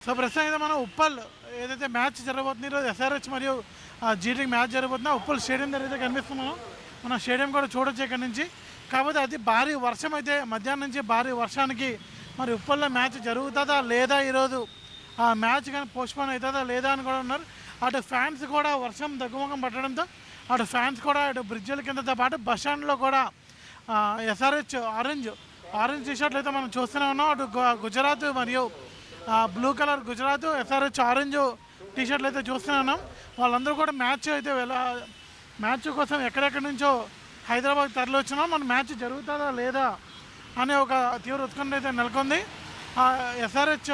So ప్రస్తుతం అయితే మనం ఉప్పల్ ఏదైతే మ్యాచ్ జరగబోతుంది ఈరోజు ఎస్ఆర్హెచ్ మరియు జీటీకి మ్యాచ్ జరగబోతుందో ఉప్పల్ స్టేడియం దగ్గర అయితే కనిపిస్తున్నాం. మనం స్టేడియం కూడా చూడొచ్చు ఇక్కడ నుంచి. కాకపోతే అది భారీ వర్షం అయితే మధ్యాహ్నం నుంచి భారీ వర్షానికి మరి ఉప్పల్లో మ్యాచ్ జరుగుతుందా లేదా, ఈరోజు ఆ మ్యాచ్ కానీ పోస్ట్పోన్ అవుతుందా లేదా అని కూడా ఉన్నారు. అటు ఫ్యాన్స్ కూడా వర్షం దగ్గుముఖం పట్టడంతో అటు ఫ్యాన్స్ కూడా అటు బ్రిడ్జిల కిందతో పాటు బస్ స్టాండ్లో కూడా ఎస్ఆర్హెచ్ ఆరెంజ్ టీషర్ట్లు అయితే మనం చూస్తూనే ఉన్నాం. అటు గుజరాత్ మరియు blue colour Gujarat, SRH orange టీషర్ట్లు అయితే చూస్తూనే ఉన్నాం. వాళ్ళందరూ కూడా మ్యాచ్ కోసం ఎక్కడెక్కడి నుంచో హైదరాబాద్ తరలి వచ్చినాం. మన మ్యాచ్ జరుగుతుందా లేదా అనే ఒక తీవ్ర ఉత్కంఠ అయితే నెలకొంది. ఎస్ఆర్హెచ్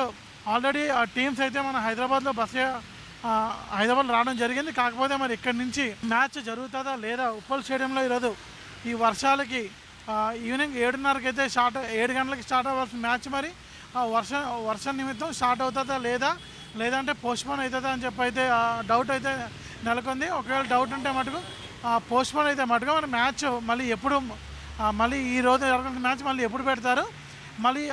ఆల్రెడీ ఆ టీమ్స్ అయితే మన హైదరాబాద్లో హైదరాబాద్ రావడం జరిగింది. కాకపోతే మరి ఇక్కడి నుంచి మ్యాచ్ జరుగుతుందా లేదా, ఉప్పల్ స్టేడియంలో ఈరోజు ఈ వర్షాలకి ఈవినింగ్ 7:30కి అయితే 7 గంటలకి స్టార్ట్ అవ్వాల్సిన మ్యాచ్ మరి వర్షం నిమిత్తం స్టార్ట్ అవుతుందా లేదంటే పోస్ట్పోన్ అవుతుందా అని చెప్పి అయితే డౌట్ అయితే నెలకొంది. ఒకవేళ డౌట్ ఉంటే మటుకు పోస్ట్పోన్ అయితే మటుకు మన మ్యాచ్ మళ్ళీ ఈరోజు జరగాల్సిన మ్యాచ్ మళ్ళీ ఎప్పుడు పెడతారు, మళ్ళీ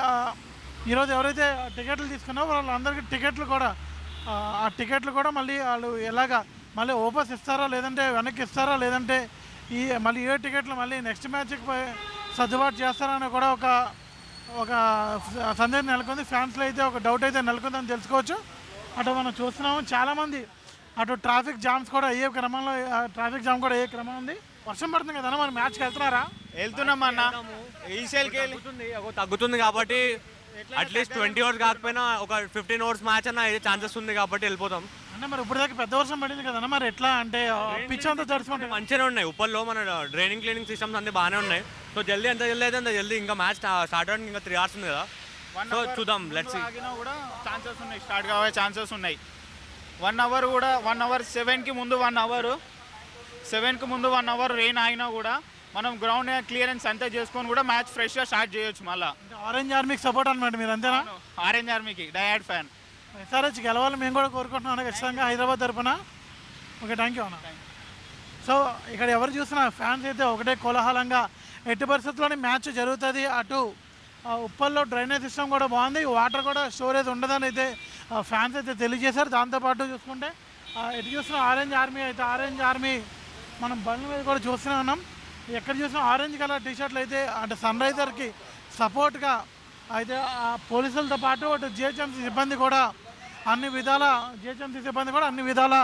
ఈరోజు ఎవరైతే టికెట్లు తీసుకున్నారో వాళ్ళందరికీ టికెట్లు కూడా మళ్ళీ వాళ్ళు మళ్ళీ ఓపస్ ఇస్తారా లేదంటే వెనక్కి ఇస్తారా లేదంటే మళ్ళీ టికెట్లు మళ్ళీ నెక్స్ట్ మ్యాచ్కి సర్దుబాటు చేస్తారా అని కూడా ఒక సందేహం నెలకొంది. ఫ్యాన్స్లో అయితే ఒక డౌట్ అయితే నెలకొందని తెలుసుకోవచ్చు. అటు మనం చూస్తున్నాము చాలామంది అటు ట్రాఫిక్ జామ్ కూడా అయ్యే క్రమం ఉంది. వర్షం పడుతుంది కదా, మరి మ్యాచ్కి వెళ్తున్నాం అన్న. తగ్గుతుంది కాబట్టి అట్లీస్ట్ 20 hours కాకపోయినా ఒక 15 hours మ్యాచ్ అన్న అయ్యే ఛాన్సెస్ ఉంది కాబట్టి వెళ్ళిపోతాం అంటే. మరి ఇప్పుడు దాకా పెద్ద వర్షం పడింది కదా, మరి ఎట్లా అంటే పిచ్ అంతా తడుచుకుంటే మంచిగానే ఉన్నాయి. ఉప్పల్లో మన డ్రైనింగ్ క్లీనింగ్ సిస్టమ్స్ అన్ని బాగానే ఉన్నాయి. సో ఎంత జల్దీ అయితే అంత జల్దీ ఇంకా మ్యాచ్ స్టార్ట్ అవ్వడానికి ఇంకా 3 hours ఉంది కదా. సో చూద్దాం, లెట్స్ సీ. కూడా ఛాన్సెస్ ఉన్నాయి, స్టార్ట్ కావే ఛాన్సెస్ ఉన్నాయి. 1 hour కూడా 1 hour 7కి ముందు 1 hour 7కి ముందు 1 hour రెయిన్ ఆగినా కూడా మనం గ్రౌండ్ క్లియరెన్స్ అంతా చేసుకొని కూడా మ్యాచ్ ఫ్రెష్గా స్టార్ట్ చేయొచ్చు. మళ్ళీ ఆరెంజ్ ఆర్మీకి సపోర్ట్ అనమాట మీరు, అంతేనా? ఆరెంజ్ ఆర్మీకి డయాడ్ ఫ్యాన్. ఎస్ఆర్హెచ్ గెలవాలి మేము కూడా కోరుకుంటున్నాను ఖచ్చితంగా హైదరాబాద్ తరఫున. ఓకే, థ్యాంక్ యూ అన్న. సో ఇక్కడ ఎవరు చూసినా ఫ్యాన్స్ అయితే ఒకటే కోలాహలంగా ఎట్టి పరిస్థితుల్లోనే మ్యాచ్ జరుగుతుంది. అటు ఉప్పల్లో డ్రైనేజ్ సిస్టమ్ కూడా బాగుంది, వాటర్ కూడా స్టోరేజ్ ఉండదని అయితే ఫ్యాన్స్ అయితే తెలియజేశారు. దాంతోపాటు చూసుకుంటే ఎటు చూసిన ఆరెంజ్ ఆర్మీ మనం బండ్ల మీద కూడా చూస్తూనే ఉన్నాం. ఎక్కడ చూసినా ఆరెంజ్ కలర్ టీషర్ట్లు అయితే అంటే సన్ రైజర్కి సపోర్ట్గా అయితే పోలీసులతో పాటు అటు జిహెచ్ఎంసీ సిబ్బంది కూడా అన్ని విధాల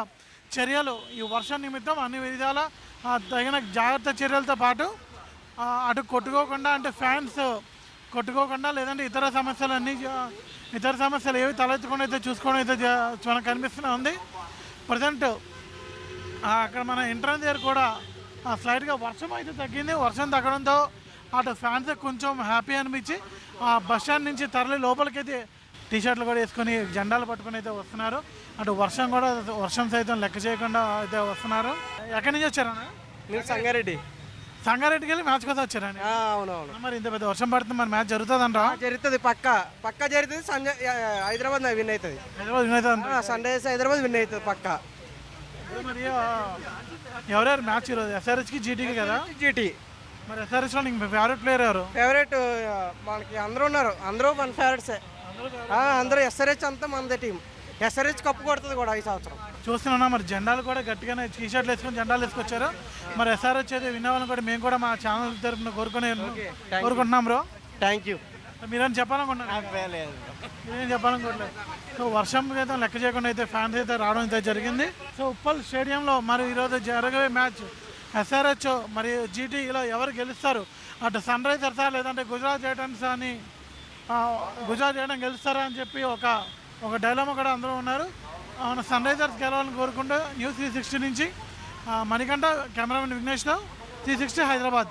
చర్యలు ఈ వర్షం నిమిత్తం అన్ని విధాల తగిన జాగ్రత్త చర్యలతో పాటు అటు కొట్టుకోకుండా అంటే ఫ్యాన్స్ కొట్టుకోకుండా లేదంటే ఇతర సమస్యలు ఏవి తలెత్తకుండా అయితే చూసుకోవడం అయితే మనకు కనిపిస్తూనే ఉంది. ప్రజెంట్ అక్కడ మన ఎంట్రన్స్ దగ్గర కూడా స్లైట్గా వర్షం అయితే తగ్గింది. వర్షం తగ్గడంతో అటు ఫ్యాన్స్ కొంచెం హ్యాపీ అనిపించి బస్ స్టాండ్ నుంచి తరలి లోపలికైతే టీషర్ట్లు కూడా వేసుకొని జెండాలు పట్టుకొని అయితే వస్తున్నారు. అటు వర్షం సైతం లెక్క చేయకుండా అయితే వస్తున్నారు. ఎక్కడి నుంచి వచ్చారన్నా? నేను సంగారెడ్డికి వెళ్ళి మ్యాచ్ కోసం వచ్చారని. అవునవును. మరి ఇంత పెద్ద వర్షం పడుతుంది, మరి మ్యాచ్ జరుగుతుందంట? జరుగుతుంది, పక్క జరుగుతుంది. హైదరాబాద్ విన్ అవుతుంది. సన్ రైజర్స్ హైదరాబాద్ విన్ అవుతుంది పక్క. మరి ఎవరెవరు మ్యాచ్ ఈరోజు? ఎస్ఆర్హెచ్కి జీటీకి కదా? జీటీ. మరి ఎస్ఆర్హెచ్లో నీకు ఫేవరెట్ ప్లేయర్ ఎవరు? మనకి అందరూ ఉన్నారు, అందరూ మన ఫేవరెట్సే. అందరూ ఎస్ఆర్హెచ్ అంతా మనదే టీం. ఎస్ఆర్హెచ్ కప్పు కొడుతుంది కూడా ఈ సంవత్సరం. చూస్తున్నా మరి జెండాలు కూడా గట్టిగానే టీషర్ట్లు వేసుకొని జెండాలు వేసుకొచ్చారు. మరి ఎస్ఆర్హెచ్ అయితే విన్నవాళ్ళని కూడా మేము కూడా మా ఛానల్ తరఫున కోరుకుంటున్నాం బ్రో. Thank you. మీరేం చెప్పాలనుకుంటున్నారు? మీరేం చెప్పాలనుకోవట్లేదు. సో వర్షం అయితే లెక్క చేయకుండా అయితే ఫ్యాన్స్ అయితే రావడం అయితే జరిగింది. సో ఉప్పల్ స్టేడియంలో మరి ఈరోజు జరగబోయే మ్యాచ్ ఎస్ఆర్హెచ్ మరియు జీటీలో ఎవరు గెలుస్తారు? అటు సన్ రైజర్సా లేదంటే గుజరాత్ టైటన్స్ గెలుస్తారా అని చెప్పి ఒక డైలామా కూడా అందరూ ఉన్నారు. సన్ రైజర్స్ గెలవాలని కోరుకుంటూ న్యూస్ 360 నుంచి మణికంఠ, కెమెరామెన్ విఘ్నేష్లో 360 హైదరాబాద్.